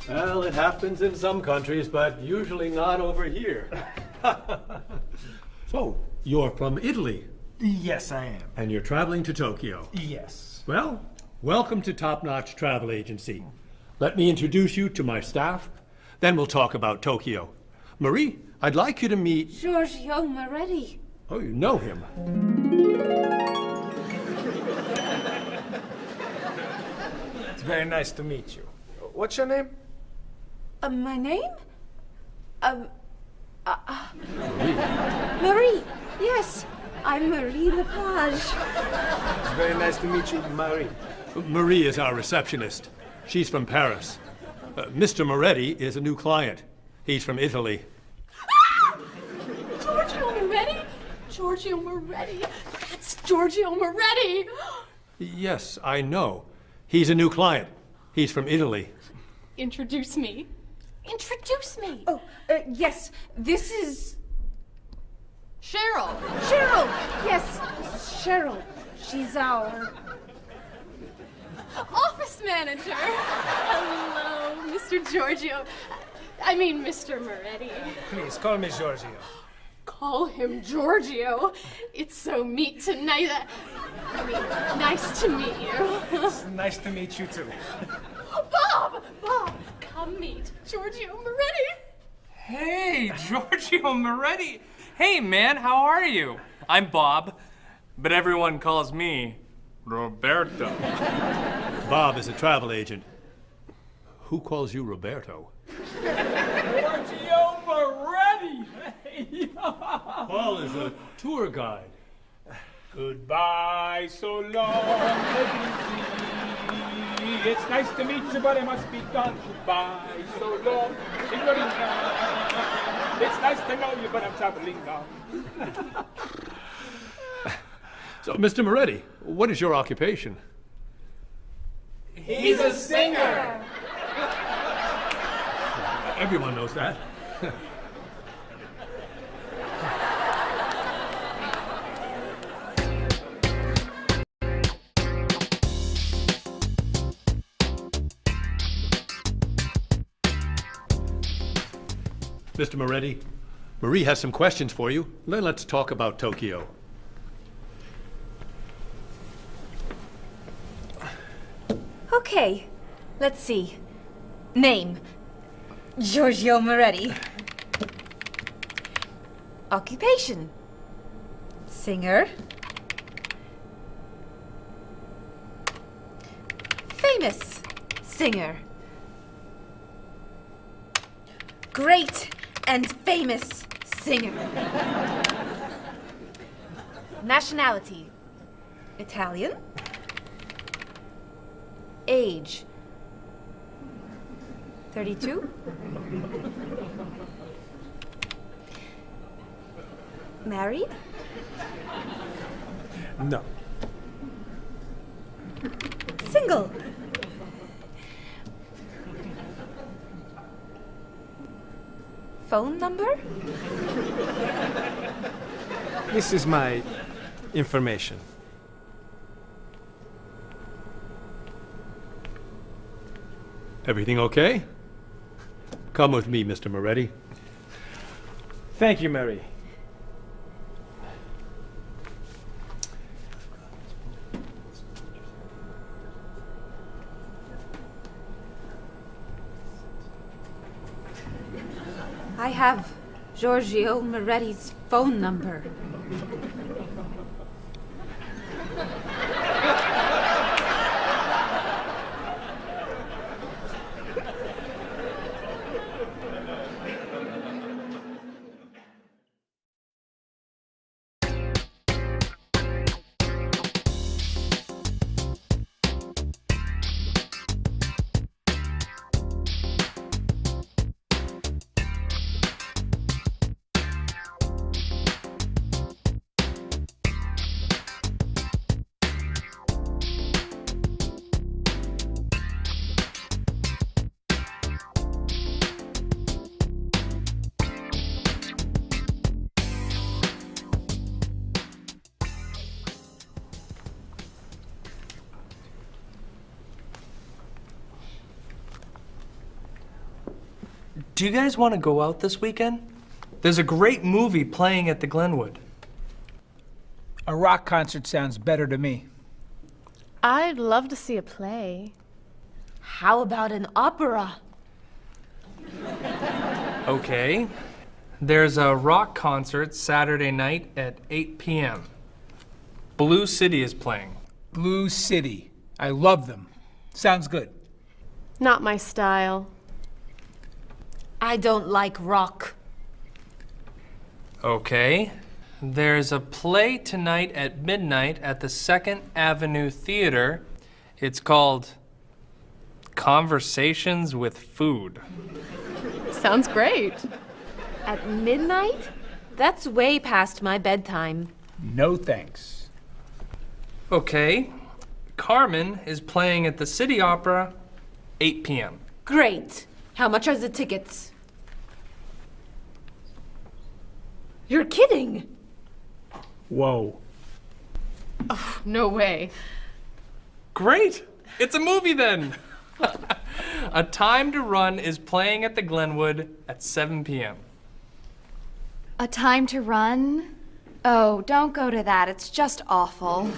Well, it happens in some countries, but usually not over here. So, you're from Italy, Yes, I am. and you're traveling to Tokyo. Yes. Well, welcome to Top Notch Travel Agency. Let me introduce you to my staff, then we'll talk about Tokyo. Marie, I'd like you to meet... Giorgio Moretti. Oh, you know him. It's very nice to meet you. What's your name? My name? Marie. Yes, I'm Marie Lepage. It's very nice to meet you, Marie. Marie is our receptionist. She's from Paris. Mr. Moretti is a new client. He's from Italy. Giorgio Moretti? Giorgio Moretti. That's Giorgio Moretti. Yes, I know. He's a new client. He's from Italy. Introduce me. Introduce me. Oh, yes, this is Cheryl. Cheryl. Yes, Cheryl. She's our... Office manager. Hello, Mr. Giorgio. I mean, Mr. Moretti. Please, call me Giorgio. Call him Giorgio. It's so neat tonight. I mean, nice to meet you. It's nice to meet you, too. Bob! Bob, come meet Giorgio Moretti. Hey, Giorgio Moretti. Hey, man, how are you? I'm Bob, but everyone calls me Roberto. Bob is a travel agent. Who calls you Roberto? Giorgio Moretti! Paul is a tour guide. Goodbye, so long, take it easy. It's nice to meet you, but it must be gone. Goodbye, so long, signorina. It's nice to know you, but I'm traveling now. So, Mr. Moretti, what is your occupation? He's a singer. Everyone knows that. Mr. Moretti, Marie has some questions for you. Then let's talk about Tokyo. Okay, let's see. Name, Giorgio Moretti. Occupation, singer. Famous singer. Great and famous singer. Nationality, Italian. Age, 32. Married? No. Single? Phone number? This is my information. Everything okay? Come with me, Mr. Moretti. Thank you, Mary. I have Giorgio Moretti's phone number. Do you guys want to go out this weekend? There's a great movie playing at the Glenwood. A rock concert sounds better to me. I'd love to see a play. How about an opera? Okay. There's a rock concert Saturday night at 8 p.m. Blue City is playing. Blue City. I love them. Sounds good. Not my style. I don't like rock. Okay. There's a play tonight at midnight at the 2nd Avenue Theater. It's called Conversations with Food. Sounds great. At midnight? That's way past my bedtime. No thanks. Okay. Carmen is playing at the City Opera, 8 p.m. Great. How much are the tickets? You're kidding. Whoa. No way. Great! It's a movie then! A Time to Run is playing at the Glenwood at 7 p.m. A Time to Run? Oh, don't go to that. It's just awful.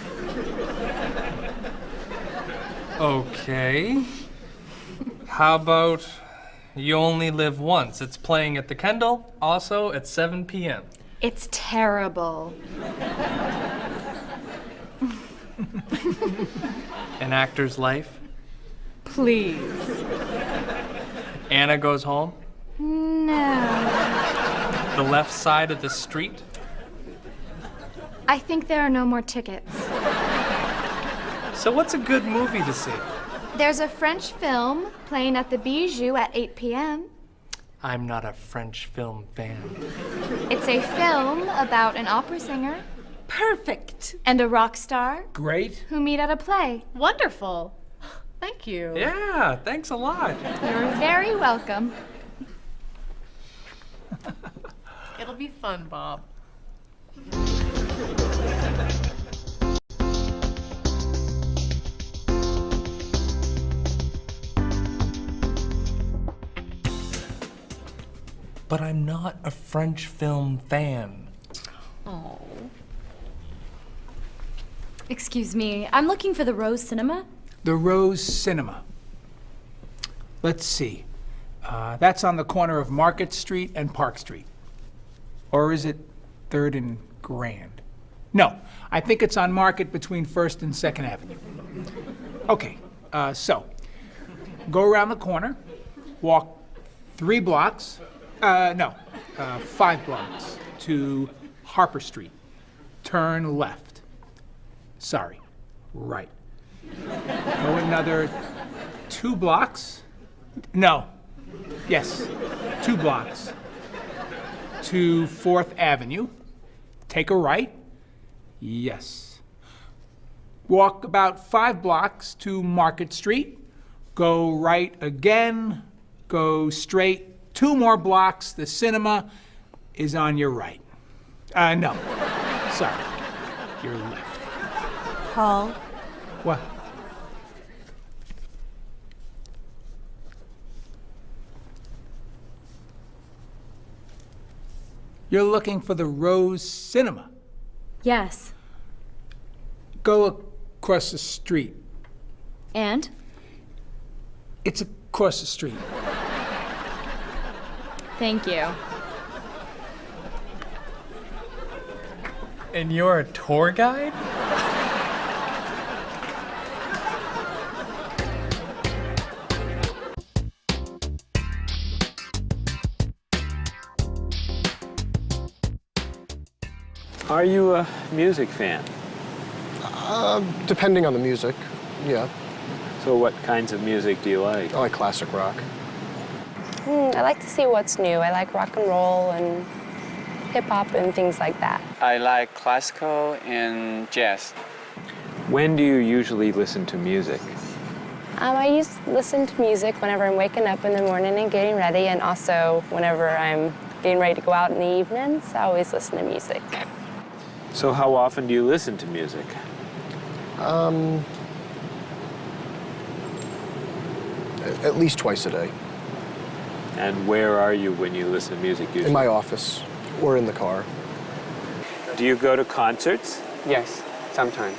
Okay. How about You Only Live Once? It's playing at the Kendall, also at 7 p.m. It's terrible. An Actor's Life. Please. Anna Goes Home. No. The Left Side of the Street. I think there are no more tickets. So what's a good movie to see? There's a French film playing at the Bijou at 8 p.m. I'm not a French film fan. It's a film about an opera singer Perfect. and a rock star Great. who meet at a play. Wonderful. Thank you. Yeah, thanks a lot. You're very welcome. It'll be fun, Bob. But I'm not a French film fan. Oh. Excuse me, I'm looking for the Rose Cinema. The Rose Cinema. Let's see. That's on the corner of Market Street and Park Street. Or is it 3rd and Grand? No, I think it's on Market between 1st and 2nd Avenue. Okay, so go around the corner, walk 3 blocks, 5 blocks to Harper Street. Turn left. Sorry, right. Go another 2 blocks. No. Yes, 2 blocks to 4th Avenue. take a right. Yes. Walk about 5 blocks to Market Street. Go right again. Go straight 2 more blocks. The cinema is on your right. No. Sorry. Your left. Paul, What? You're looking for the Rose Cinema. Yes. Go across the street. And? It's across the street. Thank you. And you're a tour guide? Are you a music fan? Depending on the music, yeah. So what kinds of music do you like? I like classic rock. I like to see what's new. I like rock and roll and hip-hop and things like that. I like classical and jazz. When do you usually listen to music? I used to listen to music whenever I'm waking up in the morning and getting ready, and also whenever I'm getting ready to go out in the evenings. I always listen to music. So how often do you listen to music? At least twice a day. And where are you when you listen to music usually? In my office or in the car. Do you go to concerts? Yes, sometimes.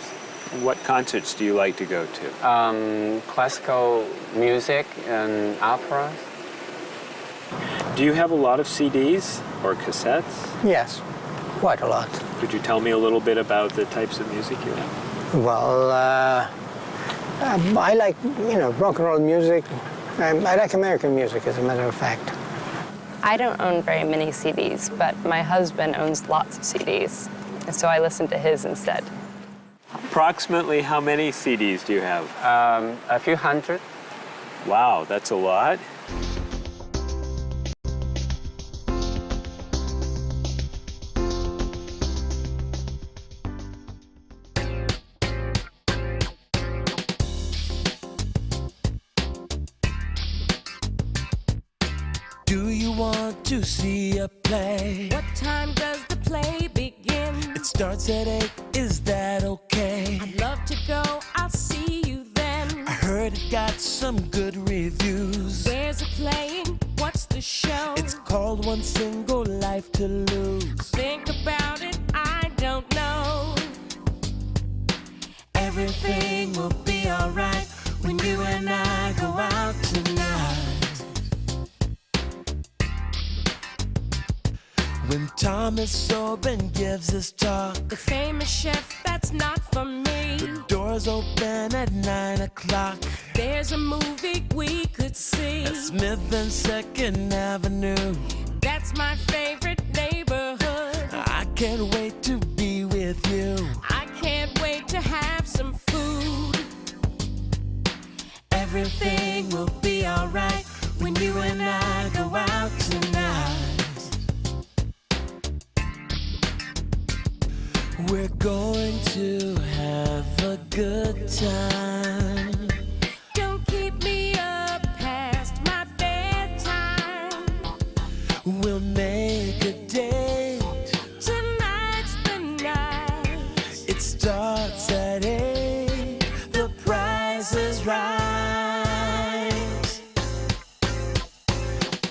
What concerts do you like to go to? Classical music and operas. Do you have a lot of CDs or cassettes? Yes, quite a lot. Could you tell me a little bit about the types of music you have? Well, I like, rock and roll music. I like American music, as a matter of fact. I don't own very many CDs, but my husband owns lots of CDs, and so I listen to his instead. Approximately how many CDs do you have? A few hundred. Wow, that's a lot. Do you want to see a play? What time does the play begin? It starts at 8, is that okay? I'd love to go, I'll see you then. I heard it got some good reviews. Where's it playing? What's the show? It's called One Single Life to Lose. Think about it, I don't know. Everything will be alright when you and I go out tonight. When Thomas Oben gives his talk, The famous chef, that's not for me. the doors open at 9 o'clock. There's a movie we could see. At Smith and 2nd Avenue. That's my favorite neighborhood. I can't wait to be with you. I can't wait to have some food. Everything will be alright when you and I go out tonight. We're going to have a good time. Don't keep me up past my bedtime. We'll make a date. Tonight's the night. It starts at 8. The price is right.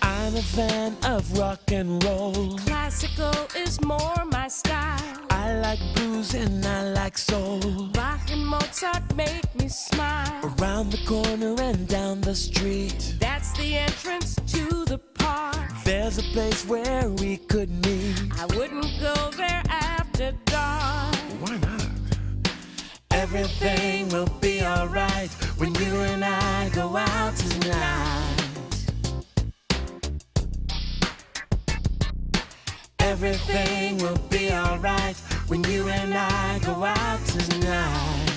I'm a fan of rock and roll. Classical is more my style. I like blues and I like soul. Bach and Mozart make me smile. Around the corner and down the street. That's the entrance to the park. There's a place where we could meet. I wouldn't go there after dark. Why not? Everything will be alright when you and I go out tonight. Everything will be alright when you and I go out tonight.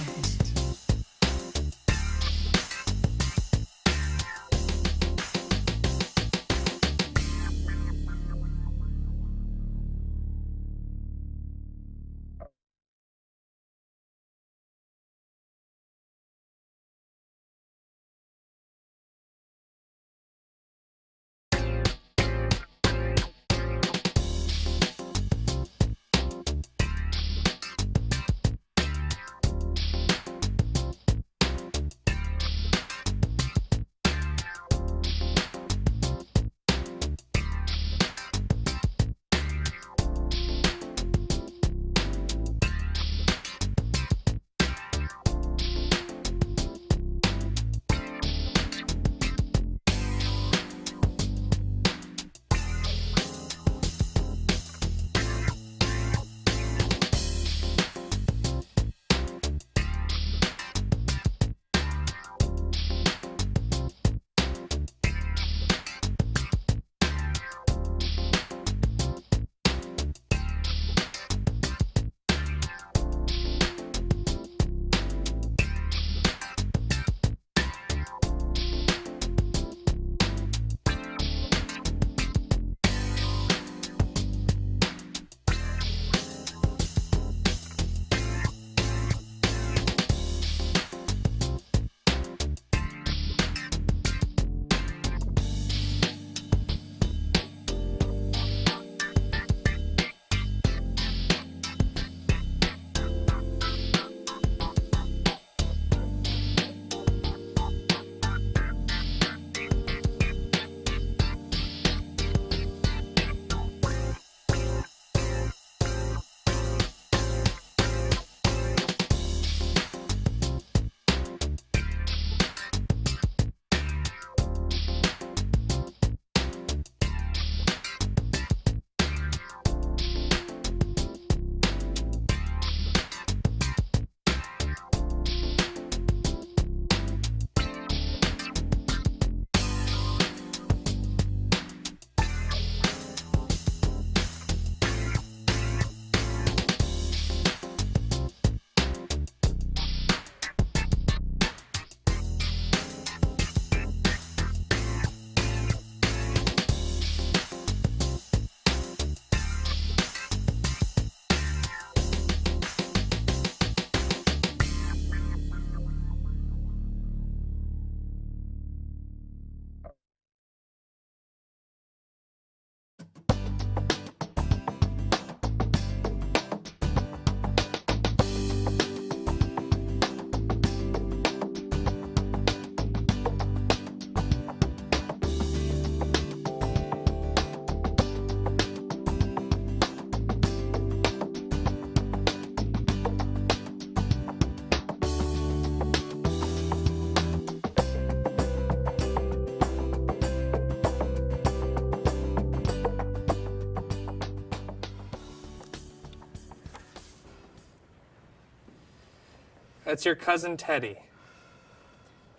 That's your cousin Teddy.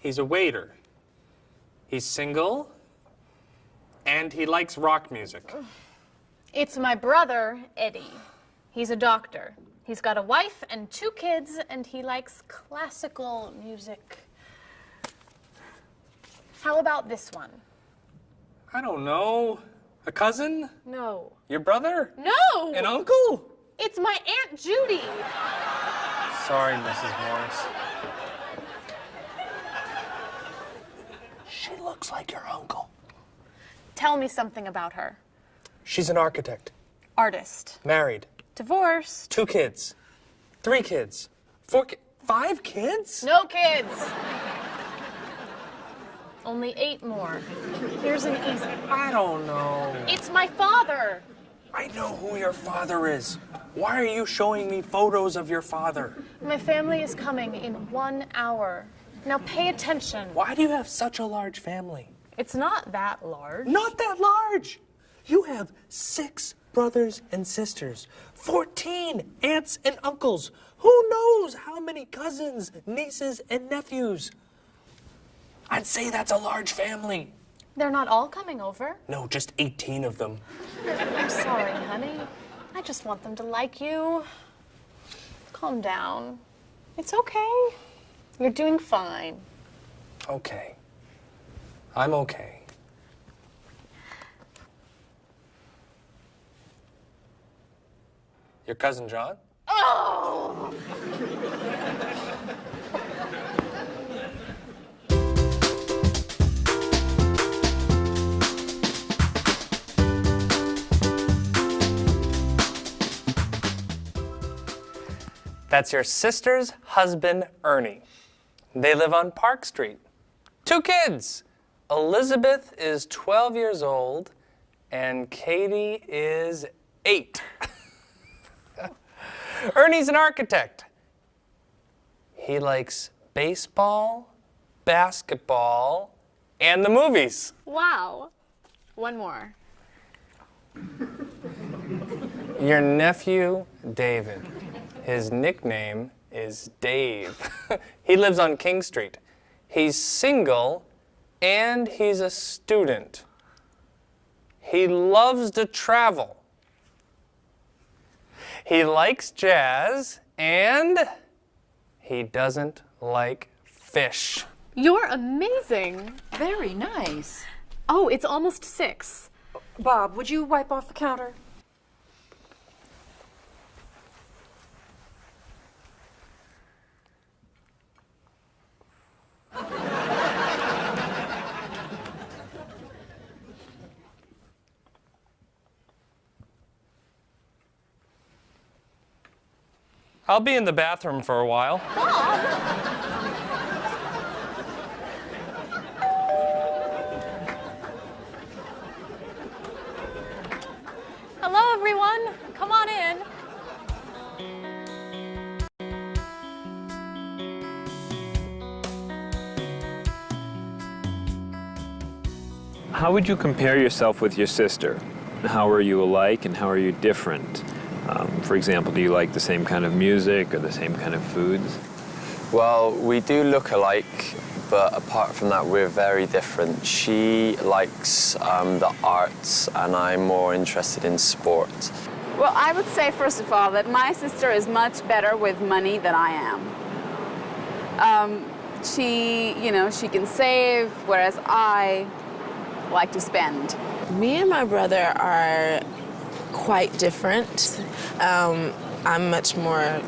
He's a waiter. He's single, and he likes rock music. It's my brother, Eddie. He's a doctor. He's got a wife and 2 kids, and he likes classical music. How about this one? I don't know. A cousin? No. Your brother? No! An uncle? It's my Aunt Judy. Sorry, Mrs. Morris. She looks like your uncle. Tell me something about her. She's an architect. Artist. Married. Divorced. 2 kids. 3 kids. 5 kids? No kids. Only 8 more. Here's an easy. I don't know. It's my father. I know who your father is. Why are you showing me photos of your father? My family is coming in 1 hour. Now pay attention. Why do you have such a large family? It's not that large. Not that large. You have 6 brothers and sisters, 14 aunts and uncles. Who knows how many cousins, nieces, and nephews? I'd say that's a large family. They're not all coming over. No, just 18 of them. I'm sorry, honey. I just want them to like you. Calm down. It's okay. You're doing fine. Okay. I'm okay. Your cousin John? Oh! That's your sister's husband, Ernie. They live on Park Street. 2 kids. Elizabeth is 12 years old, and Katie is 8. Ernie's an architect. He likes baseball, basketball, and the movies. Wow. One more. Your nephew, David. His nickname is Dave. He lives on King Street. He's single, and he's a student. He loves to travel. He likes jazz, and he doesn't like fish. You're amazing. Very nice. Oh, it's almost 6. Bob, would you wipe off the counter? I'll be in the bathroom for a while. Hello, everyone. Come on in. How would you compare yourself with your sister? How are you alike and how are you different? For example, do you like the same kind of music or the same kind of foods? Well, we do look alike, but apart from that, we're very different. She likes the arts, and I'm more interested in sport. Well, I would say, first of all, that my sister is much better with money than I am. She can save, whereas I like to spend. Me and my brother are quite different. I'm much more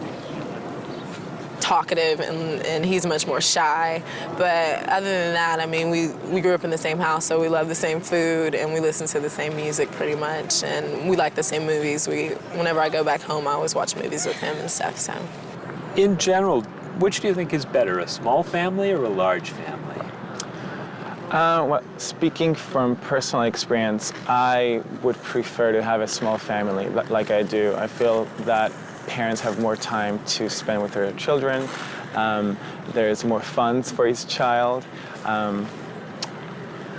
talkative and he's much more shy. But other than that, I mean, we grew up in the same house, so we love the same food and we listen to the same music pretty much, and we like the same movies. Whenever I go back home, I always watch movies with him and stuff, so. In general, which do you think is better, a small family or a large family? Well, speaking from personal experience, I would prefer to have a small family like I do. I feel that parents have more time to spend with their children. There's more funds for each child.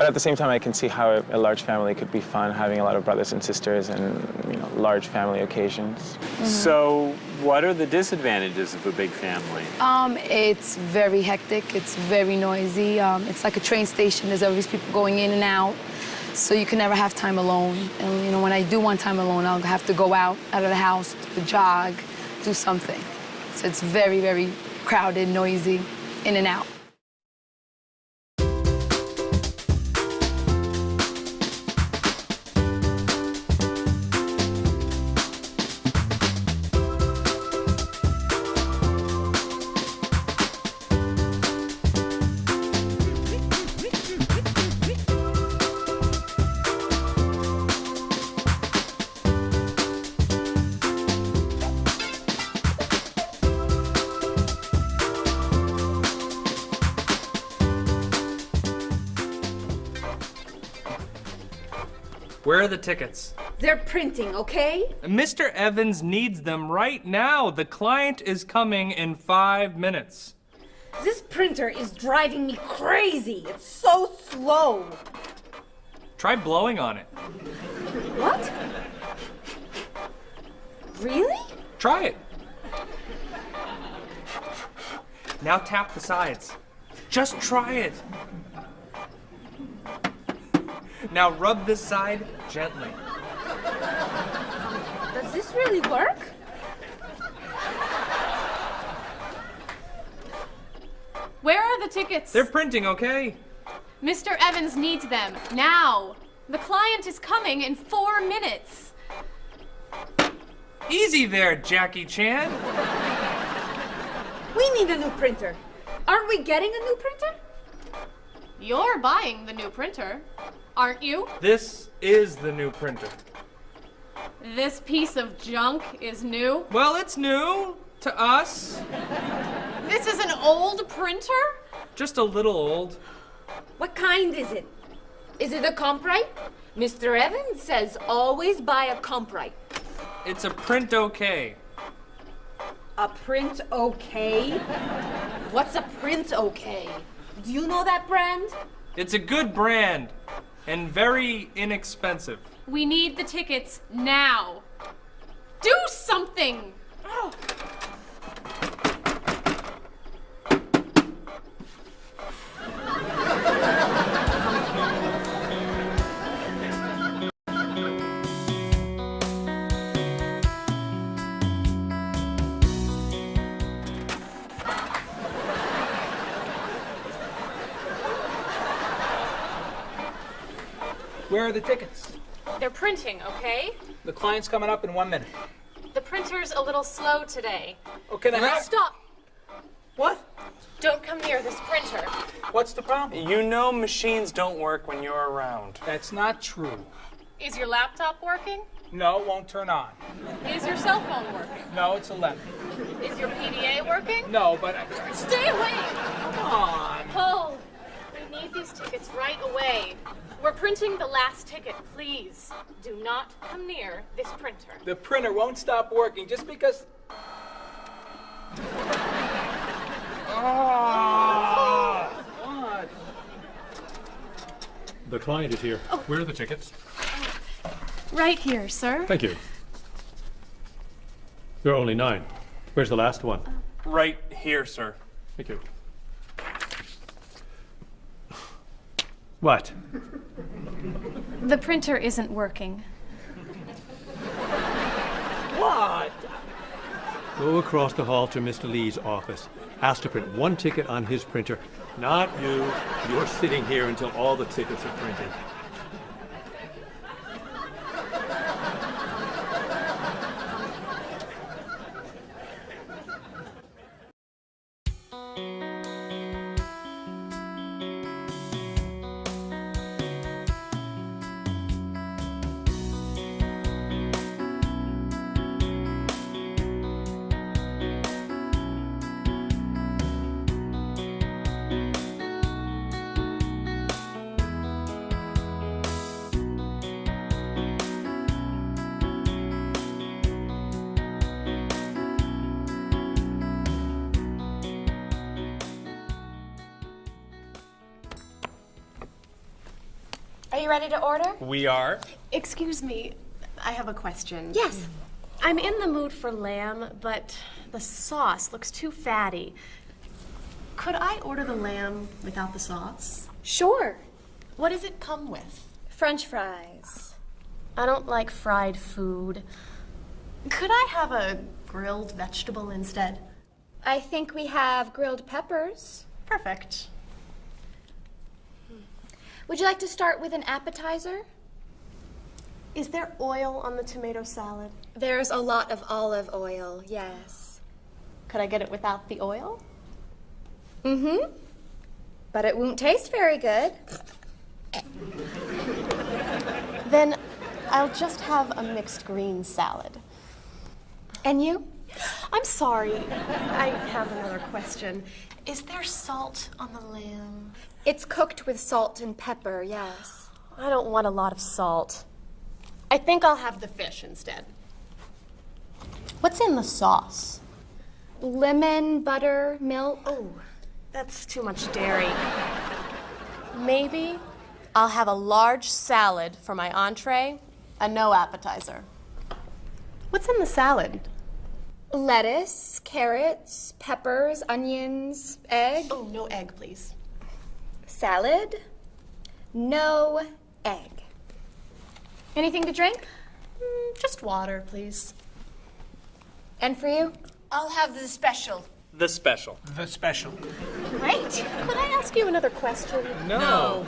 But at the same time, I can see how a large family could be fun, having a lot of brothers and sisters and large family occasions. So, what are the disadvantages of a big family? It's very hectic. It's very noisy. It's like a train station. There's always people going in and out. So you can never have time alone. And when I do want time alone, I'll have to go out of the house, to jog, do something. So it's very, very crowded, noisy, in and out. Where are the tickets? They're printing, okay? Mr. Evans needs them right now. The client is coming in 5 minutes. This printer is driving me crazy. It's so slow. Try blowing on it. What? Really? Try it. Now tap the sides. Just try it. Now rub this side gently. Does this really work? Where are the tickets? They're printing, okay? Mr. Evans needs them now. The client is coming in 4 minutes. Easy there, Jackie Chan. We need a new printer. Aren't we getting a new printer? You're buying the new printer, aren't you? This is the new printer. This piece of junk is new. Well, it's new to us. This is an old printer? Just a little old. What kind is it? Is it a Comprite? Mr. Evans says always buy a Comprite. It's a print okay. A print okay? What's a print okay? Do you know that brand? It's a good brand and very inexpensive. We need the tickets now. Do something! Oh. Where are the tickets? They're printing, okay? The client's coming up in 1 minute. The printer's a little slow today. Okay, then Stop! What? Don't come near this printer. What's the problem? You know machines don't work when you're around. That's not true. Is your laptop working? No, it won't turn on. Is your cell phone working? No, it's 11. Is your PDA working? No, but Stay away! Come on. Paul, we need these tickets right away. We're printing the last ticket, please. Do not come near this printer. The printer won't stop working just because... What? The client is here. Where are the tickets? Right here, sir. Thank you. There are only 9. Where's the last one? Right here, sir. Thank you. What? The printer isn't working. What? Go across the hall to Mr. Lee's office. Ask to print 1 ticket on his printer. Not you. You're sitting here until all the tickets are printed. you ready to order? We are. Excuse me, I have a question. Yes. I'm in the mood for lamb, but the sauce looks too fatty. Could I order the lamb without the sauce? Sure. What does it come with? French fries. I don't like fried food. Could I have a grilled vegetable instead? I think we have grilled peppers. Perfect. Would you like to start with an appetizer? Is there oil on the tomato salad? There's a lot of olive oil, yes. Could I get it without the oil? Mm-hmm. But it won't taste very good. Then I'll just have a mixed green salad. And you? I'm sorry, I have another question. Is there salt on the lamb? It's cooked with salt and pepper, yes. I don't want a lot of salt. I think I'll have the fish instead. What's in the sauce? Lemon, butter, milk. Oh, that's too much dairy. Maybe I'll have a large salad for my entree and no appetizer. What's in the salad? Lettuce, carrots, peppers, onions, egg. Oh, no egg, please. Salad, no egg. Anything to drink? Just water, please. And for you? I'll have the special. The special. The special. Great. Could I ask you another question? No.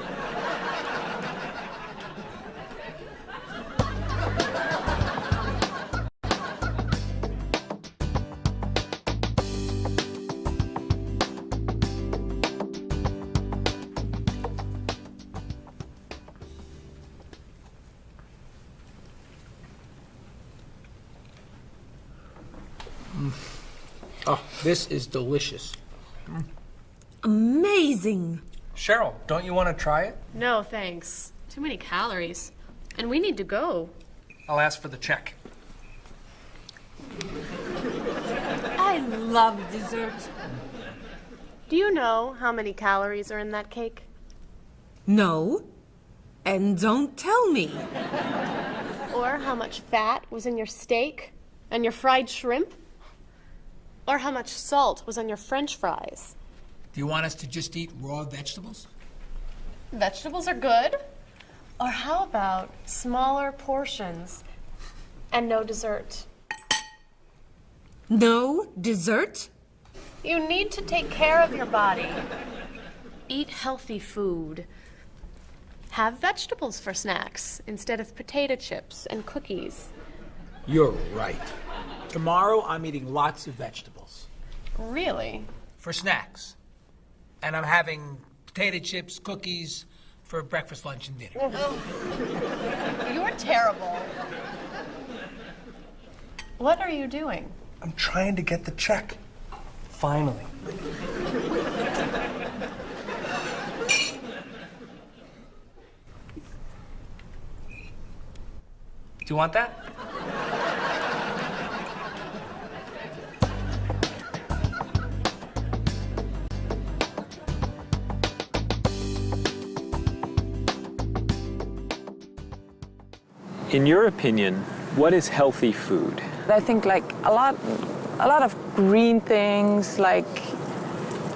Oh, this is delicious. Amazing. Cheryl, don't you want to try it? No, thanks. Too many calories. And we need to go. I'll ask for the check. I love dessert. Do you know how many calories are in that cake? No. And don't tell me. Or how much fat was in your steak and your fried shrimp? Or how much salt was on your French fries? Do you want us to just eat raw vegetables? Vegetables are good. Or how about smaller portions and no dessert? No dessert? You need to take care of your body. Eat healthy food. Have vegetables for snacks instead of potato chips and cookies. You're right. Tomorrow I'm eating lots of vegetables. Really? For snacks. And I'm having potato chips, cookies for breakfast, lunch, and dinner. You're terrible. What are you doing? I'm trying to get the check. Finally. Do you want that? In your opinion, what is healthy food? I think like a lot of green things like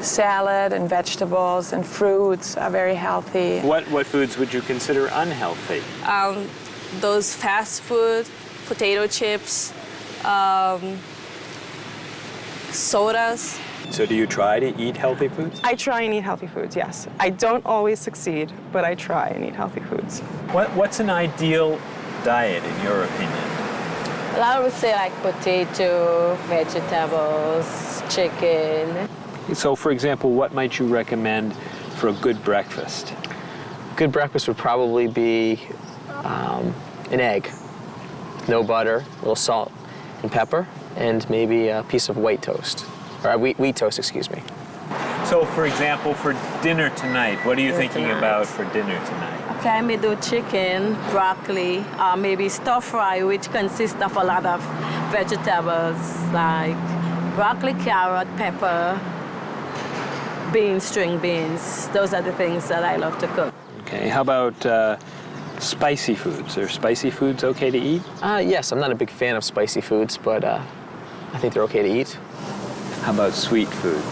salad and vegetables and fruits are very healthy. What foods would you consider unhealthy? Those fast food, potato chips, sodas. So do you try to eat healthy foods? I try and eat healthy foods, yes. I don't always succeed, but I try and eat healthy foods. What's an ideal diet in your opinion? Well, I would say like potato, vegetables, chicken. So for example, what might you recommend for a good breakfast? Good breakfast would probably be an egg, no butter, a little salt and pepper, and maybe a piece of white toast, or wheat toast, excuse me. So for example, for dinner tonight, what are you thinking about for dinner tonight? Okay, I may do chicken, broccoli, maybe stir fry, which consists of a lot of vegetables like broccoli, carrot, pepper, beans, string beans. Those are the things that I love to cook. Okay, how about Spicy foods. Are spicy foods okay to eat? Yes, I'm not a big fan of spicy foods, but I think they're okay to eat. How about sweet foods?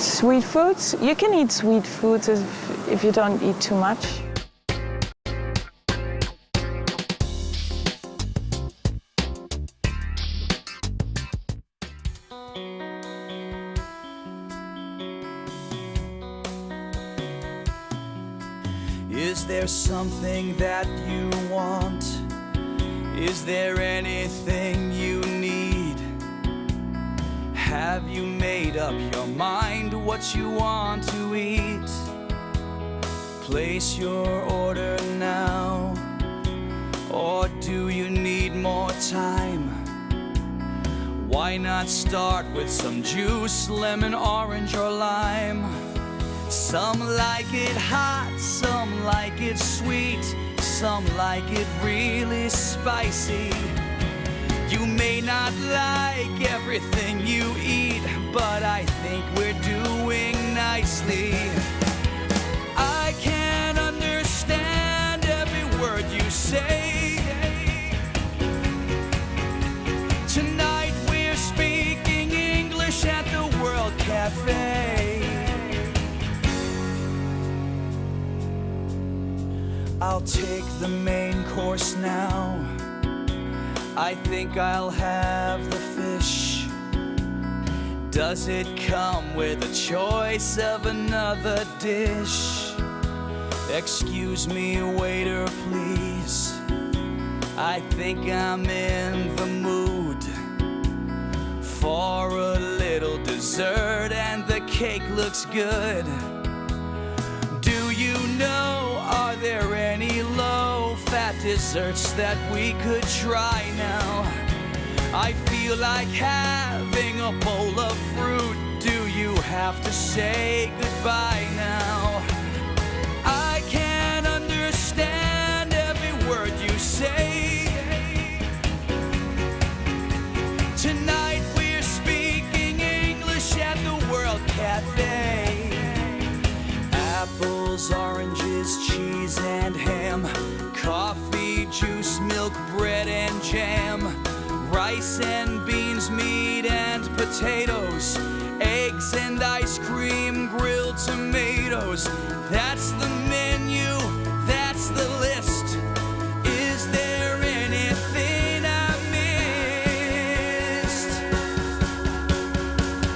Sweet foods? You can eat sweet foods if you don't eat too much. Is there something that you want? Is there anything you need? Have you made up your mind what you want to eat? Place your order now, or do you need more time? Why not start with some juice, lemon, orange, or lime? Some like it hot, some like it sweet, some like it really spicy. You may not like everything you eat, but I think we're doing nicely. I can't understand every word you say. Tonight we're speaking English at the World Cafe. I'll take the main course now. I think I'll have the fish. Does it come with a choice of another dish? Excuse me, waiter, please. I think I'm in the mood for a little dessert, and the cake looks good. Do you know, are there any low-fat desserts that we could try now? I feel like having a bowl of fruit. Do you have to say goodbye now? I can't understand every word you say. Tonight we're speaking English at the World Cafe. Apples, oranges, cheese and ham, coffee, juice, milk, bread and jam, rice and beans, meat and potatoes, eggs and ice cream, grilled tomatoes. That's the menu, that's the list. Is there anything I missed?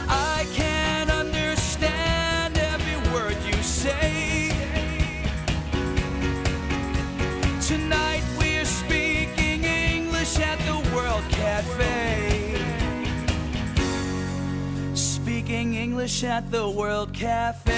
I can't understand every word you say. Tonight we're speaking English at the World Cafe. Speaking English at the World Cafe.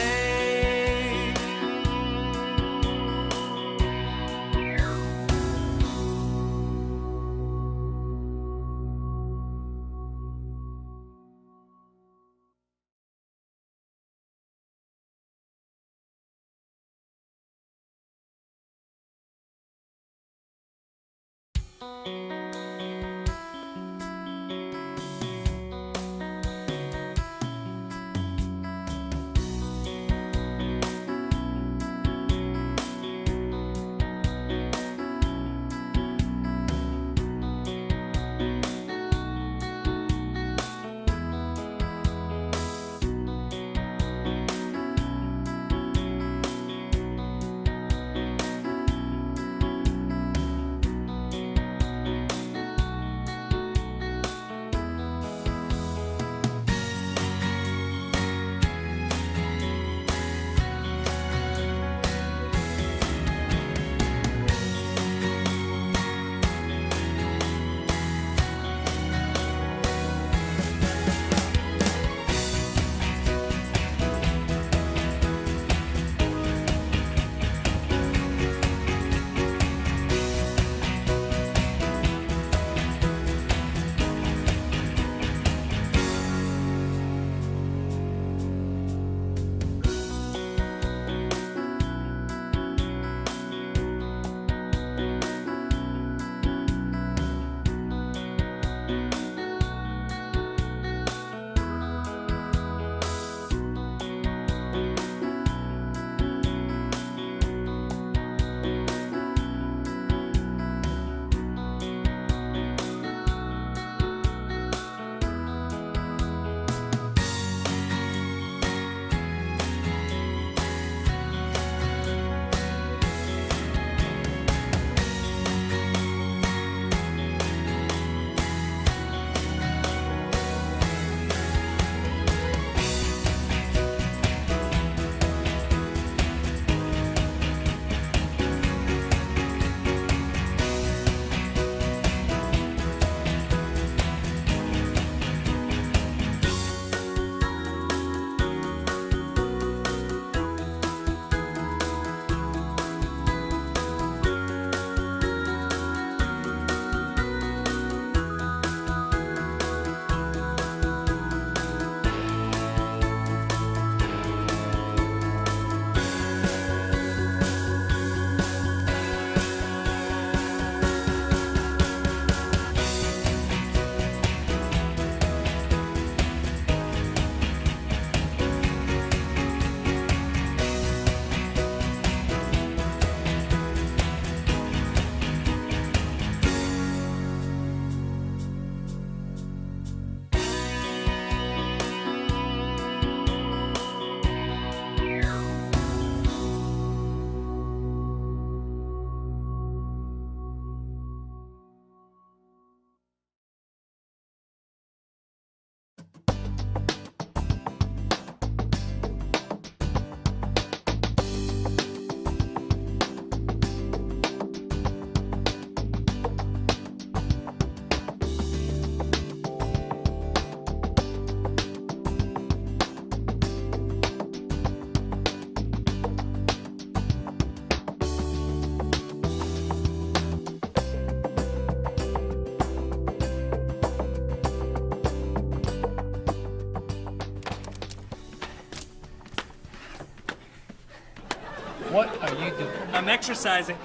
What are you doing? I'm exercising.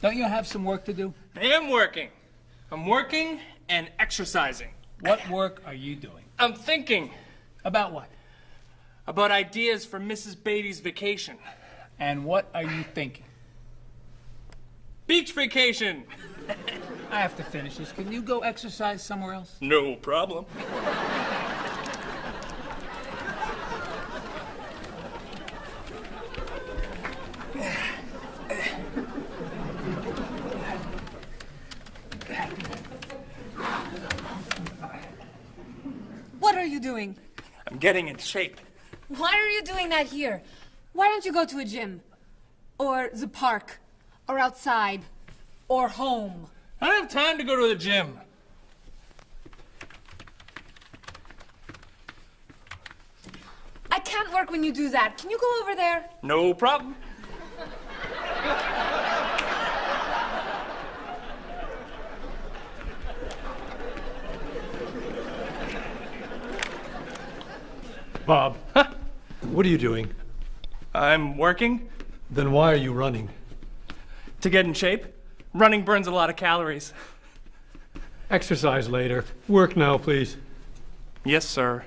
Don't you have some work to do? I am working. I'm working and exercising. What work are you doing? I'm thinking. About what? About ideas for Mrs. Beatty's vacation. And what are you thinking? Beach vacation. I have to finish this. Can you go exercise somewhere else? No problem. What are you doing? I'm getting in shape. Why are you doing that here? Why don't you go to a gym? Or the park? Or outside? Or home? I don't have time to go to the gym. I can't work when you do that. Can you go over there? No problem. Bob, what are you doing? I'm working. Then why are you running? To get in shape. Running burns a lot of calories. Exercise later. Work now, please. Yes, sir.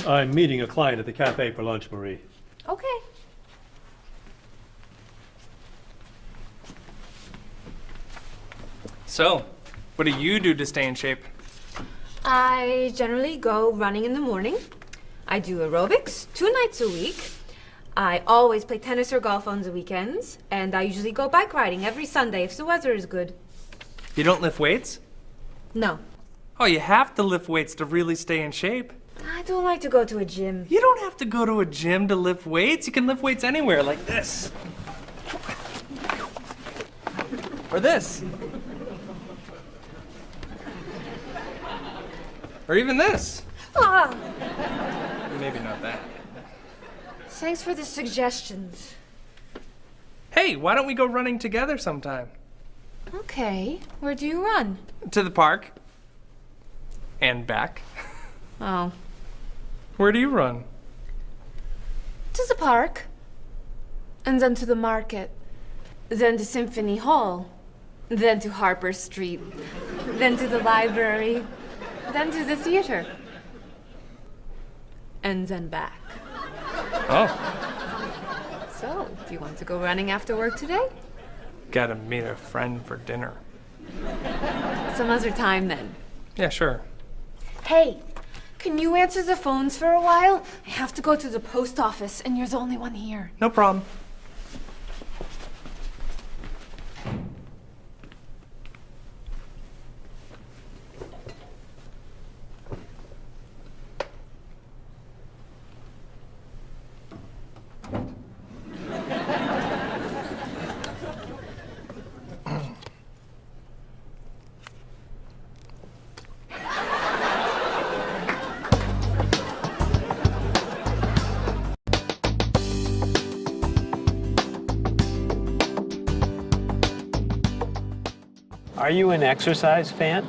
I'm meeting a client at the cafe for lunch, Marie. Okay. So, what do you do to stay in shape? I generally go running in the morning. I do aerobics 2 nights a week. I always play tennis or golf on the weekends. And I usually go bike riding every Sunday if the weather is good. You don't lift weights? No. Oh, you have to lift weights to really stay in shape. I don't like to go to a gym. You don't have to go to a gym to lift weights. You can lift weights anywhere, like this. Or this. Or even this. Ah, Maybe not that. thanks for the suggestions. Hey, why don't we go running together sometime? Okay, where do you run? To the park. And back. Oh. Where do you run? To the park. And then to the market. Then to Symphony Hall. Then to Harper Street. Then to the library. Then to the theater. And then back. Oh, So, do you want to go running after work today? gotta meet a friend for dinner. Some other time then. Yeah, sure. Hey, can you answer the phones for a while? I have to go to the post office and you're the only one here. No problem. Are you an exercise fan?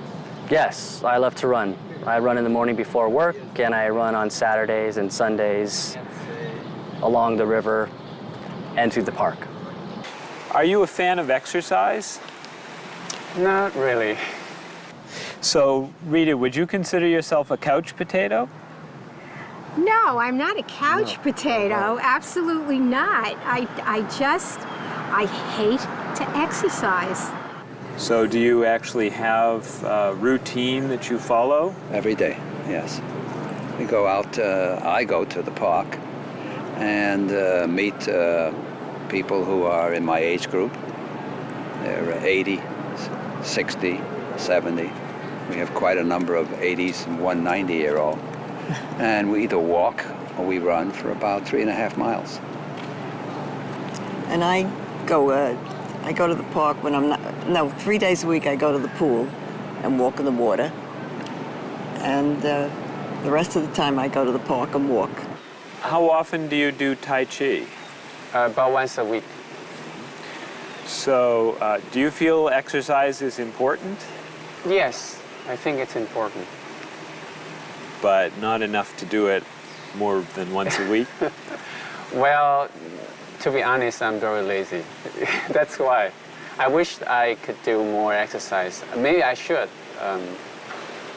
Yes, I love to run. I run in the morning before work, and I run on Saturdays and Sundays along the river and through the park. Are you a fan of exercise? Not really. So, Rita, would you consider yourself a couch potato? No, I'm not a couch potato. Absolutely not. I hate to exercise. So do you actually have a routine that you follow? Every day, yes. We go out, I go to the park and meet people who are in my age group. They're 80, 60, 70. We have quite a number of 80s and 190-year-old. And we either walk or we run for about 3.5 miles. And I go to the park when I'm not, no, 3 days a week I go to the pool. and walk in the water. And the rest of the time I go to the park and walk. How often do you do Tai Chi? About once a week. So, do you feel exercise is important? Yes, I think it's important. But not enough to do it more than once a week? Well, to be honest, I'm very lazy. That's why. I wish I could do more exercise. Maybe I should,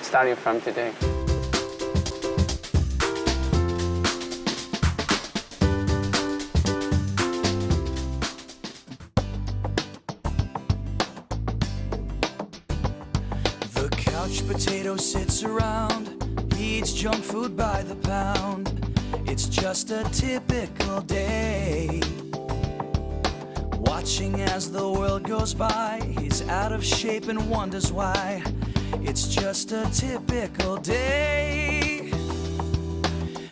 starting from today. The couch potato sits around, eats junk food by the pound. It's just a typical day. Watching as the world goes by, he's out of shape and wonders why. It's just a typical day.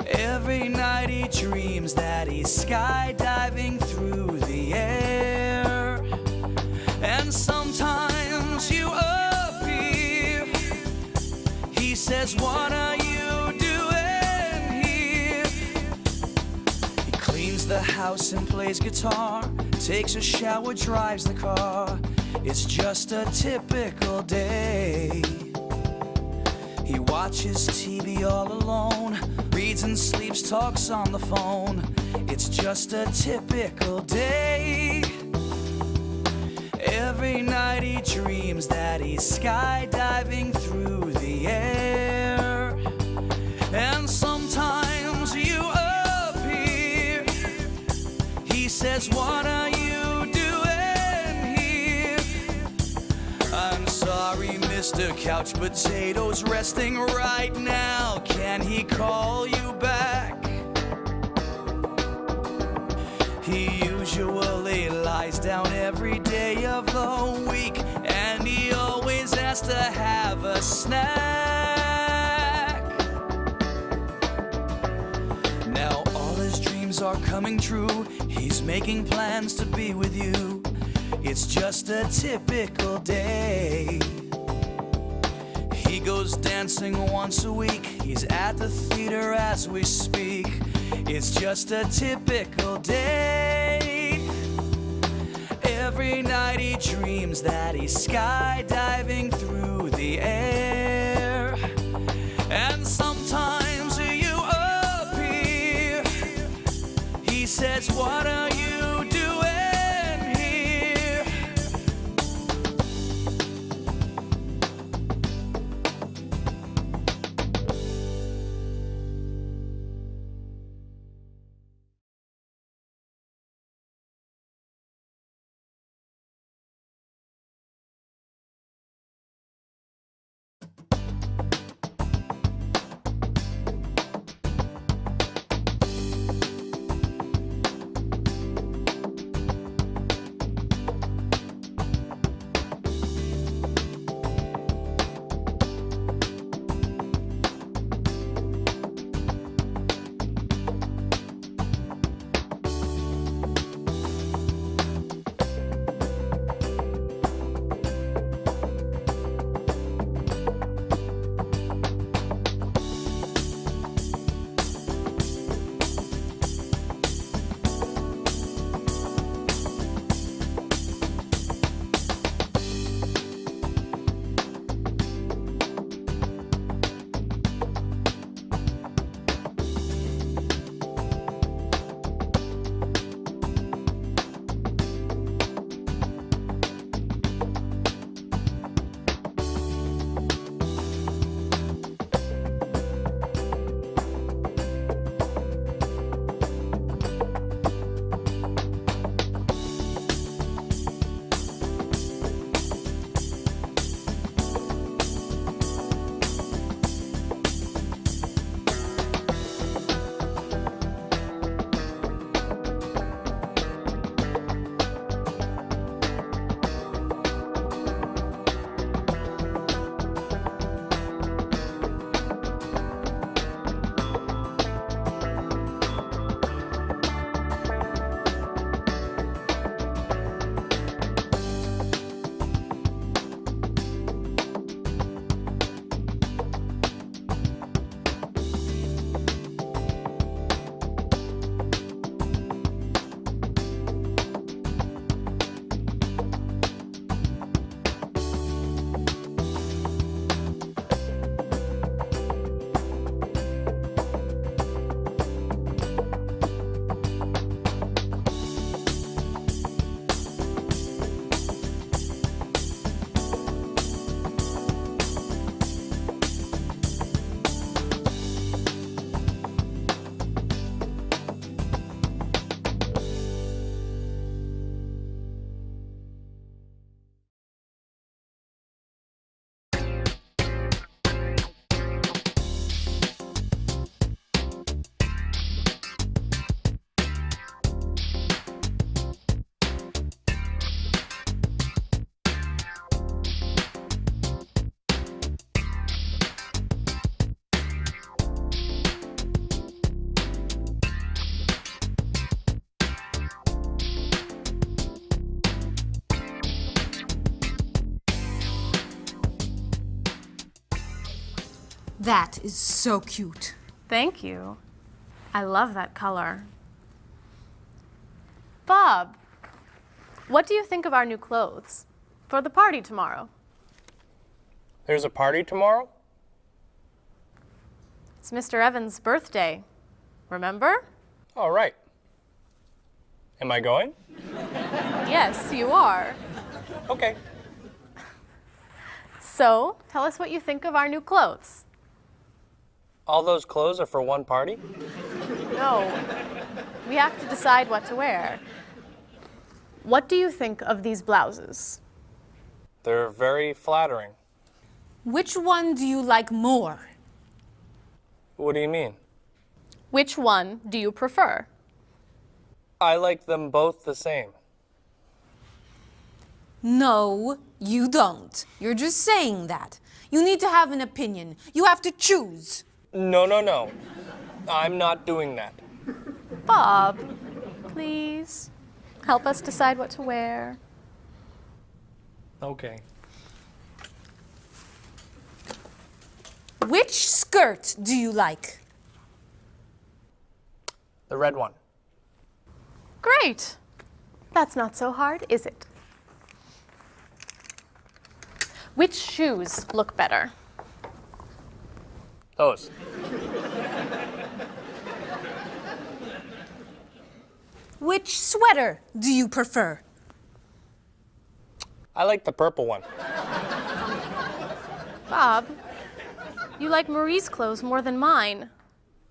Every night he dreams that he's skydiving through the air. And sometimes you appear. He says, what are you doing here? He cleans the house and plays guitar, takes a shower, drives the car. It's just a typical day. He watches TV all alone, reads and sleeps, talks on the phone. It's just a typical day. Every night he dreams that he's skydiving through the air. And sometimes you appear. He says, what are you doing here? I'm sorry, Mr. Couch Potato's resting right now. Can he call you back? He usually lies down every day of the week, and he always has to have a snack. Now all his dreams are coming true. He's making plans to be with you. It's just a typical day. He goes dancing once a week. He's at the theater as we speak. It's just a typical day. Every night he dreams that he's skydiving through the air. And sometimes you appear. He says, what are you doing here? That is so cute. Thank you. I love that color. Bob, what do you think of our new clothes for the party tomorrow? There's a party tomorrow? It's Mr. Evans' birthday. Remember? All right. Am I going? Yes, you are. Okay. So, tell us what you think of our new clothes. All those clothes are for one party? No. We have to decide what to wear. What do you think of these blouses? They're very flattering. Which one do you like more? What do you mean? Which one do you prefer? I like them both the same. No, you don't. You're just saying that. You need to have an opinion. You have to choose. No. I'm not doing that. Bob, please help us decide what to wear. Okay. Which skirt do you like? The red one. Great. That's not so hard, is it? Which shoes look better? Those. Which sweater do you prefer? I like the purple one. Bob, you like Marie's clothes more than mine.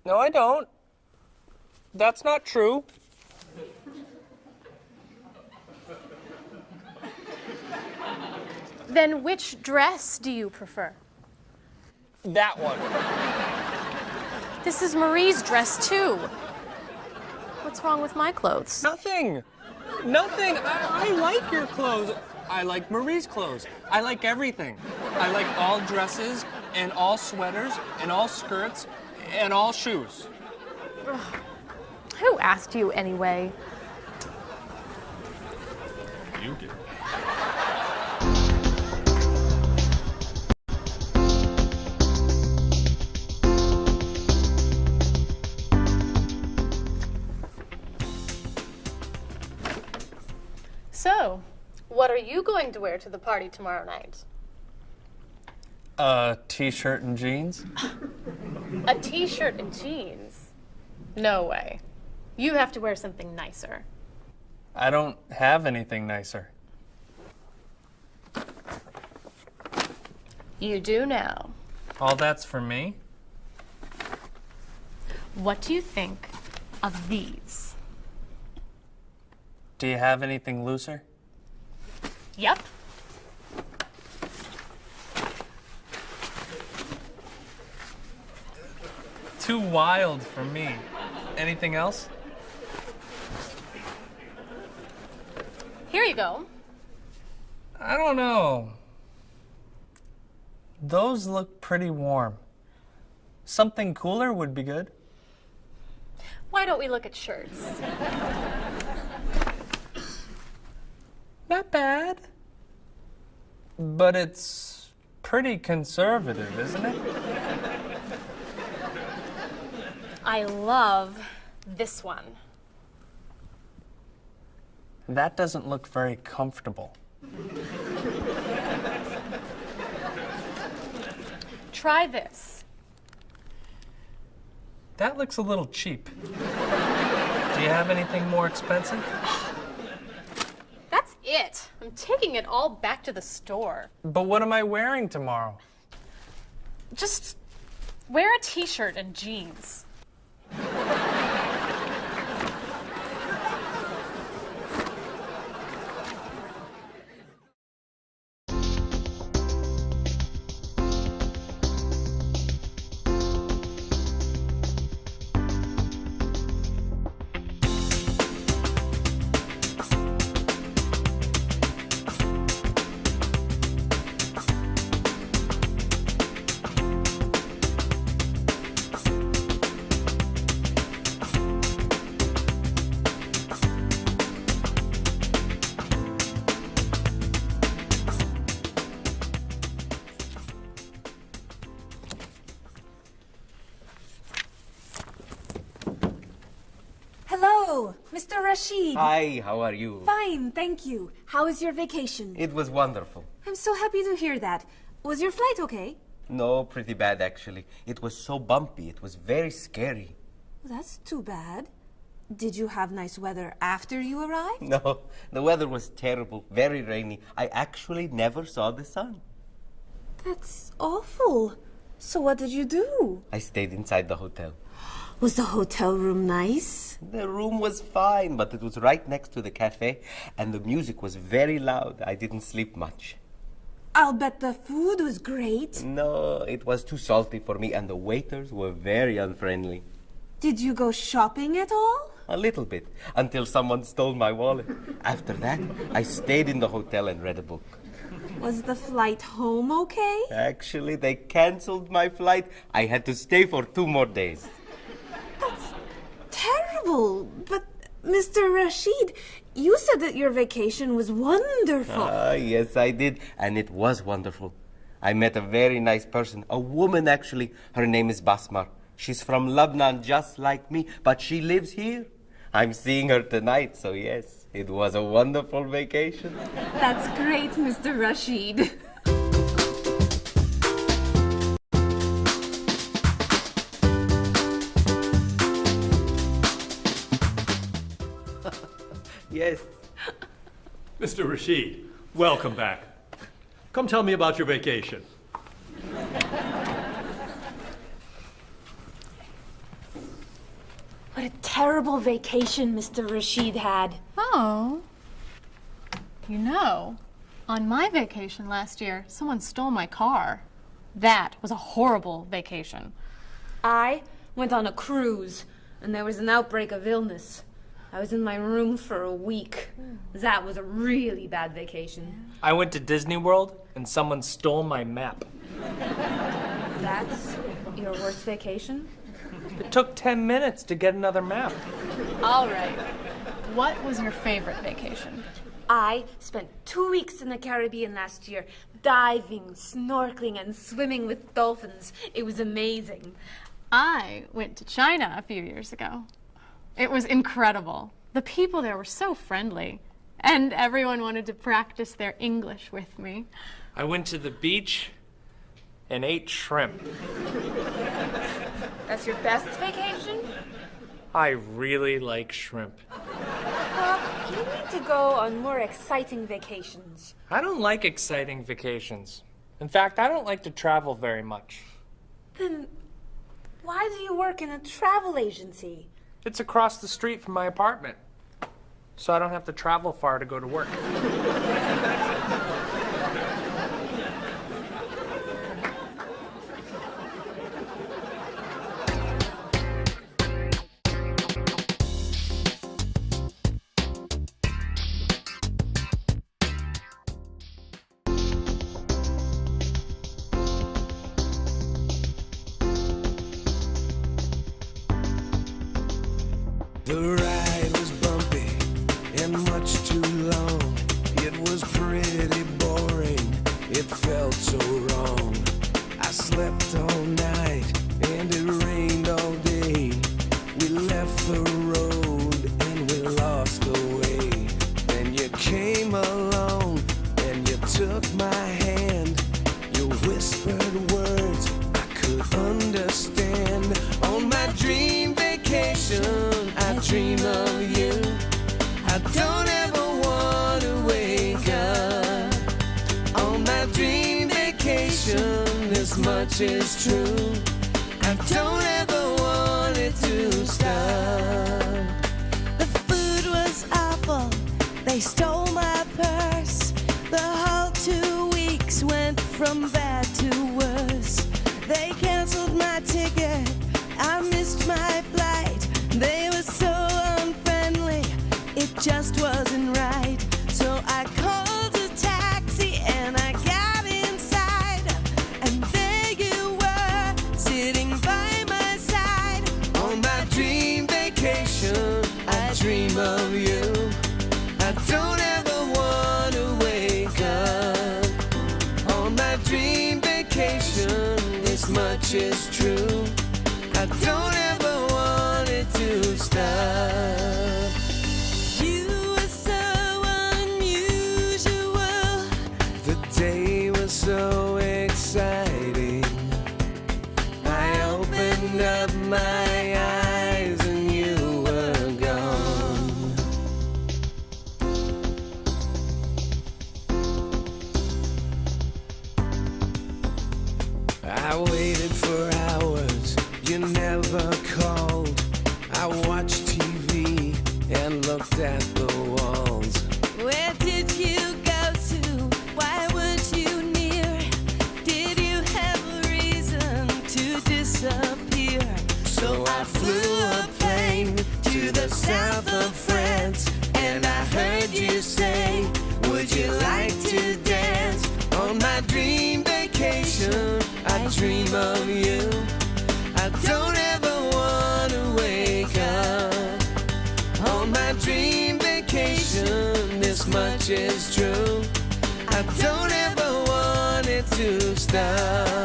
No, I don't. That's not true. Then which dress do you prefer? That one. This is Marie's dress too. What's wrong with my clothes? Nothing. I like your clothes. I like Marie's clothes. I like everything. I like all dresses and all sweaters and all skirts and all shoes. Who asked you anyway? You did. So, what are you going to wear to the party tomorrow night? A t-shirt and jeans? A t-shirt and jeans? No way. You have to wear something nicer. I don't have anything nicer. You do now. All that's for me? What do you think of these? Do you have anything looser? Yep. Too wild for me. Anything else? Here you go. I don't know. Those look pretty warm. Something cooler would be good. Why don't we look at shirts? Not bad. But it's pretty conservative, isn't it? I love this one. That doesn't look very comfortable. Try this. That looks a little cheap. Do you have anything more expensive? That's it. I'm taking it all back to the store. But what am I wearing tomorrow? Just wear a t-shirt and jeans. Hello, Mr. Rashid. Hi, how are you? Fine, thank you. How was your vacation? It was wonderful. I'm so happy to hear that. Was your flight okay? No, pretty bad actually. It was so bumpy. It was very scary. That's too bad. Did you have nice weather after you arrived? No, the weather was terrible, very rainy. I actually never saw the sun. That's awful. So what did you do? I stayed inside the hotel. Was the hotel room nice? The room was fine, but it was right next to the cafe, and the music was very loud. I didn't sleep much. I'll bet the food was great. No, it was too salty for me, and the waiters were very unfriendly. Did you go shopping at all? A little bit, until someone stole my wallet. After that, I stayed in the hotel and read a book. Was the flight home okay? Actually, they canceled my flight. I had to stay for 2 more days. That's terrible. But, Mr. Rashid, you said that your vacation was wonderful. Yes, I did. And it was wonderful. I met a very nice person, a woman actually. Her name is Basmar. She's from Lebanon, just like me, but she lives here. I'm seeing her tonight, so yes, it was a wonderful vacation. That's great, Mr. Rashid. Yes. Mr. Rashid, welcome back. Come tell me about your vacation. What a terrible vacation Mr. Rashid had. Oh. You know, on my vacation last year, someone stole my car. That was a horrible vacation. I went on a cruise, and there was an outbreak of illness. I was in my room for a week. That was a really bad vacation. I went to Disney World and someone stole my map. That's your worst vacation? It took 10 minutes to get another map. All right. What was your favorite vacation? I spent 2 weeks in the Caribbean last year, diving, snorkeling, and swimming with dolphins. It was amazing. I went to China a few years ago. It was incredible. The people there were so friendly, and everyone wanted to practice their English with me. I went to the beach and ate shrimp. That's your best vacation? I really like shrimp. Well, you need to go on more exciting vacations. I don't like exciting vacations. In fact, I don't like to travel very much. Then why do you work in a travel agency? It's across the street from my apartment, so I don't have to travel far to go to work. The ride was bumpy and much too long. It was pretty boring. It felt so wrong. I slept all night and it rained all day. We left the road and we lost the way. Then you came along and you took my hand. You whispered words I could understand. On my dream vacation, I dream of you. I don't ever want to wake up. On my dream vacation, this much is true. I don't ever want it to stop. The food was awful. They stole my purse. The whole 2 weeks went from bad to worse. They canceled my ticket. I missed my flight. They were so unfriendly, it just wasn't right. So I called a taxi and I got inside. And there you were, sitting by my side. On my dream vacation, I dream of you. I don't ever want to wake up. On my dream vacation, this much is true. I don't ever want it to stop. looked at the walls. Where did you go to? Why weren't you near? Did you have a reason to disappear? So I flew a plane to the south of France, and I heard you say, would you like to dance? On my dream vacation, I dream of you. I don't ever want to wake up. On my dream vacation, this much is true. I don't ever want it to stop.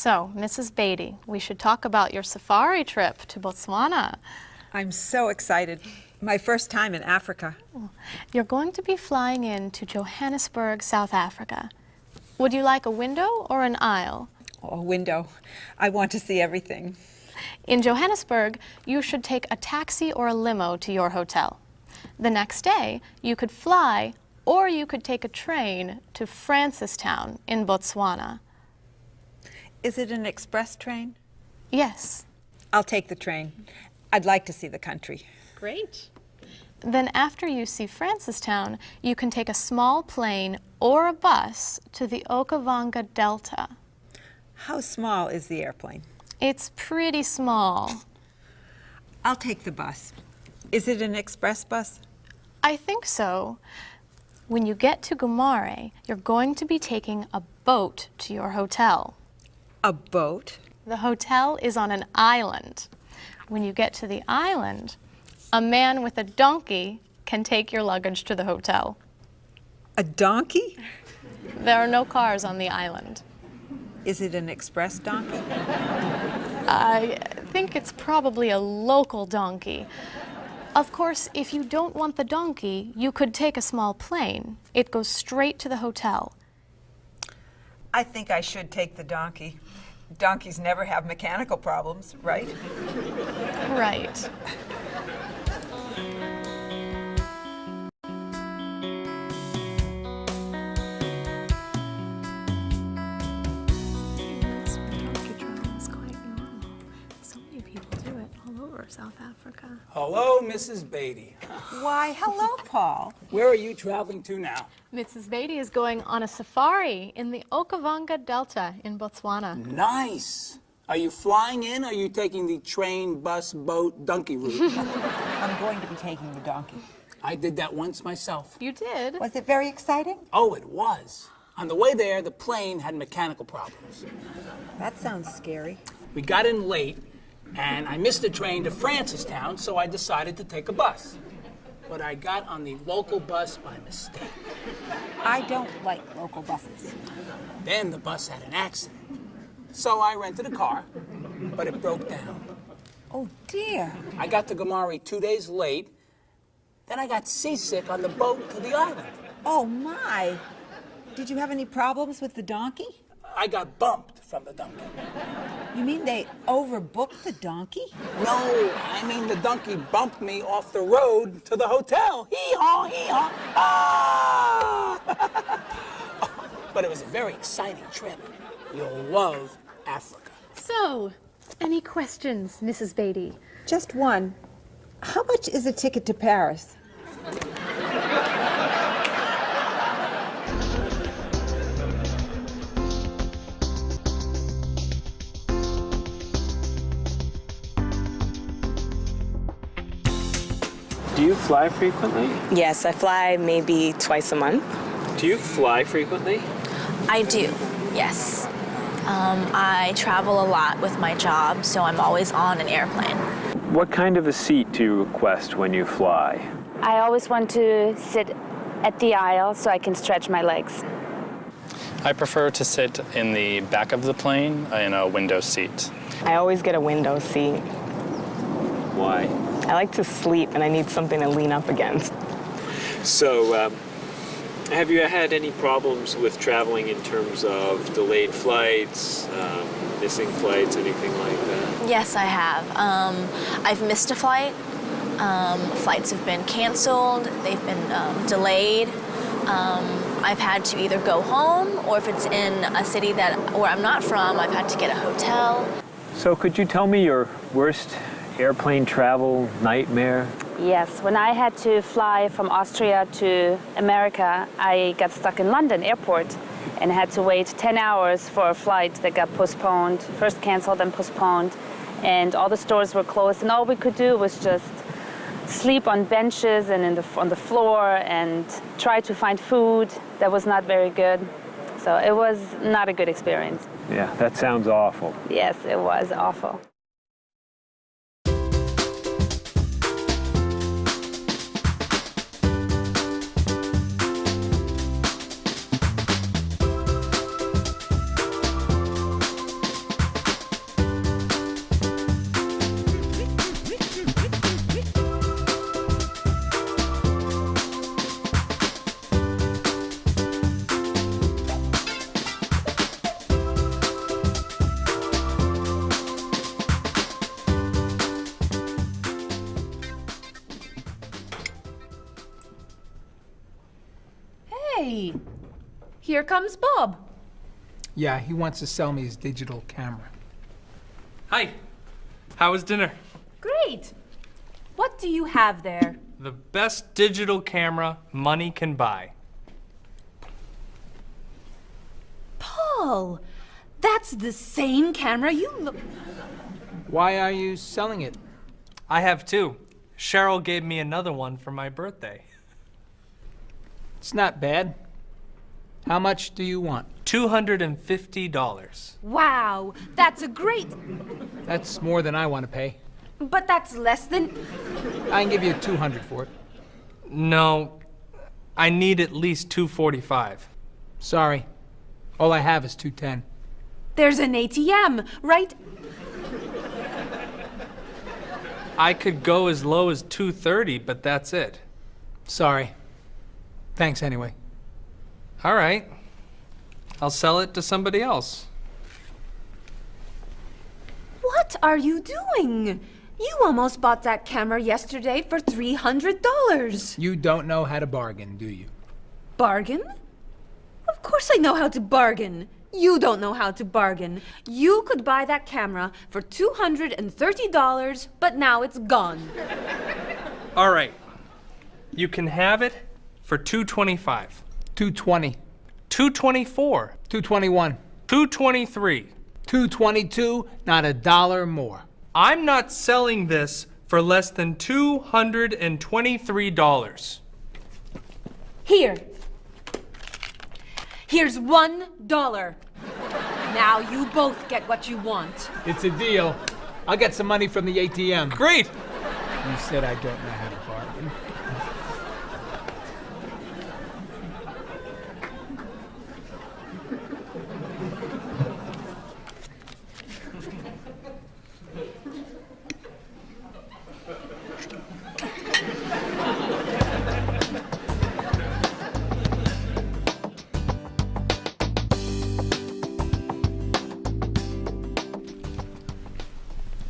So, Mrs. Beatty, we should talk about your safari trip to Botswana. I'm so excited. My first time in Africa. You're going to be flying in to Johannesburg, South Africa. Would you like a window or an aisle? Oh, a window. I want to see everything. In Johannesburg, you should take a taxi or a limo to your hotel. The next day, you could fly or you could take a train to Francistown in Botswana. Is it an express train? Yes. I'll take the train. I'd like to see the country. Great. Then after you see Francistown, you can take a small plane or a bus to the Okavango Delta. How small is the airplane? It's pretty small. I'll take the bus. Is it an express bus? I think so. When you get to Gumare, you're going to be taking a boat to your hotel. A boat? The hotel is on an island. When you get to the island, a man with a donkey can take your luggage to the hotel. A donkey? There are no cars on the island. Is it an express donkey? I think it's probably a local donkey. Of course, if you don't want the donkey, you could take a small plane. It goes straight to the hotel. I think I should take the donkey. Donkeys never have mechanical problems, right? Right. South Africa. Hello, Mrs. Beatty. Why, hello, Paul. Where are you traveling to now? Mrs. Beatty is going on a safari in the Okavango Delta in Botswana. Nice. Are you flying in or are you taking the train, bus, boat, donkey route? I'm going to be taking the donkey. I did that once myself. You did? Was it very exciting? Oh, it was. On the way there, the plane had mechanical problems. That sounds scary. We got in late, and I missed the train to Francistown, so I decided to take a bus. But I got on the local bus by mistake. I don't like local buses. Then the bus had an accident. So I rented a car, but it broke down. Oh, dear. I got to Gumare 2 days late. Then I got seasick on the boat to the island. Oh, my. Did you have any problems with the donkey? I got bumped from the donkey. You mean they overbooked the donkey? No, I mean the donkey bumped me off the road to the hotel. Hee-haw, hee-haw, ah! But it was a very exciting trip. You'll love Africa. So, any questions, Mrs. Beatty? Just one. How much is a ticket to Paris? Do you fly frequently? Yes, I fly maybe twice a month. Do you fly frequently? I do, yes. I travel a lot with my job, so I'm always on an airplane. What kind of a seat do you request when you fly? I always want to sit at the aisle so I can stretch my legs. I prefer to sit in the back of the plane in a window seat. I always get a window seat. Why? I like to sleep and I need something to lean up against. So, have you had any problems with traveling in terms of delayed flights, missing flights, anything like that? Yes, I have. I've missed a flight. Flights have been canceled. They've been delayed. I've had to either go home, or if it's in a city where I'm not from, I've had to get a hotel. So could you tell me your worst airplane travel nightmare? Yes, when I had to fly from Austria to America, I got stuck in London airport and had to wait 10 hours for a flight that got postponed, first canceled and postponed, and all the stores were closed, and all we could do was just sleep on benches and on the floor and try to find food that was not very good. So it was not a good experience. Yeah, that sounds awful. Yes, it was awful. Hey, here comes Bob. Yeah, he wants to sell me his digital camera. Hi. How was dinner? Great. What do you have there? The best digital camera money can buy. Paul, that's the same camera you Why are you selling it? I have two. Cheryl gave me another one for my birthday. It's not bad. How much do you want? $250. Wow, that's a great... That's more than I want to pay. But that's less than... I can give you $200 for it. No, I need at least $245. Sorry. All I have is $210. There's an ATM, right? I could go as low as $230, but that's it. Sorry. Thanks anyway. All right. I'll sell it to somebody else. What are you doing? You almost bought that camera yesterday for $300. You don't know how to bargain, do you? Bargain? Of course I know how to bargain. You don't know how to bargain. You could buy that camera for $230, but now it's gone. All right. You can have it for $225. $220. $224. $221. $223. $222, not a dollar more. I'm not selling this for less than $223. Here. Here's $1. Now you both get what you want. It's a deal. I'll get some money from the ATM. Great! You said I don't know how to bargain.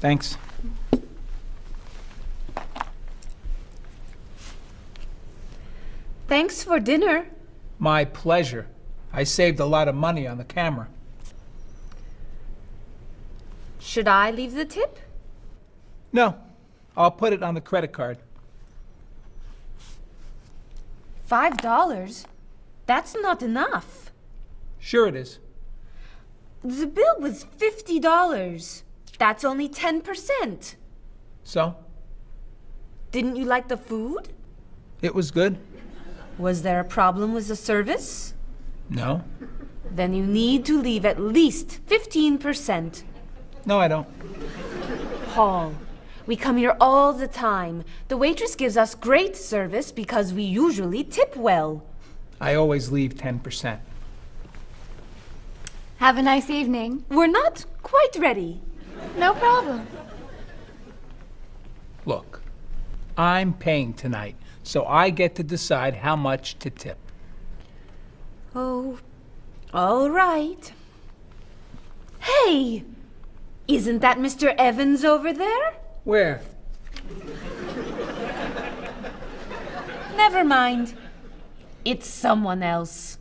Thanks. Thanks for dinner. My pleasure. I saved a lot of money on the camera. Should I leave the tip? No, I'll put it on the credit card. $5? That's not enough. Sure it is. The bill was $50. That's only 10%. So? Didn't you like the food? It was good. Was there a problem with the service? No. Then you need to leave at least 15%. No, I don't. Paul, we come here all the time. The waitress gives us great service because we usually tip well. I always leave 10%. Have a nice evening. We're not quite ready. No problem. Look, I'm paying tonight, so I get to decide how much to tip. Oh, all right. Hey, isn't that Mr. Evans over there? Where? Never mind. It's someone else.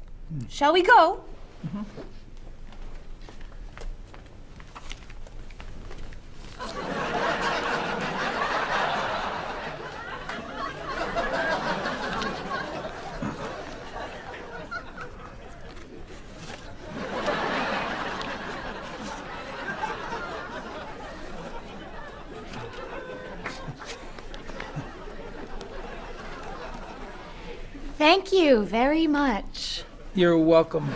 Shall we go? Mm-hmm. Thank you very much. You're welcome.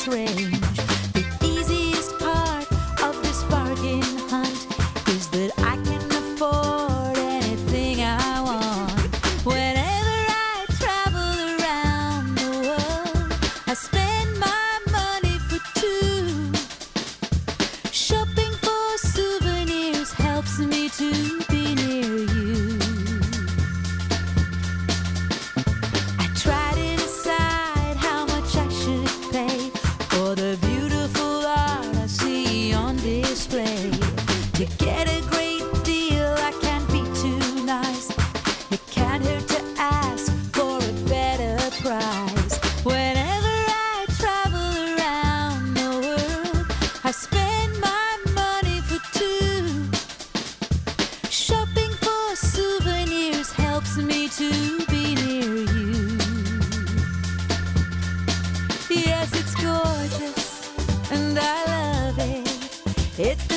Range. The easiest part It's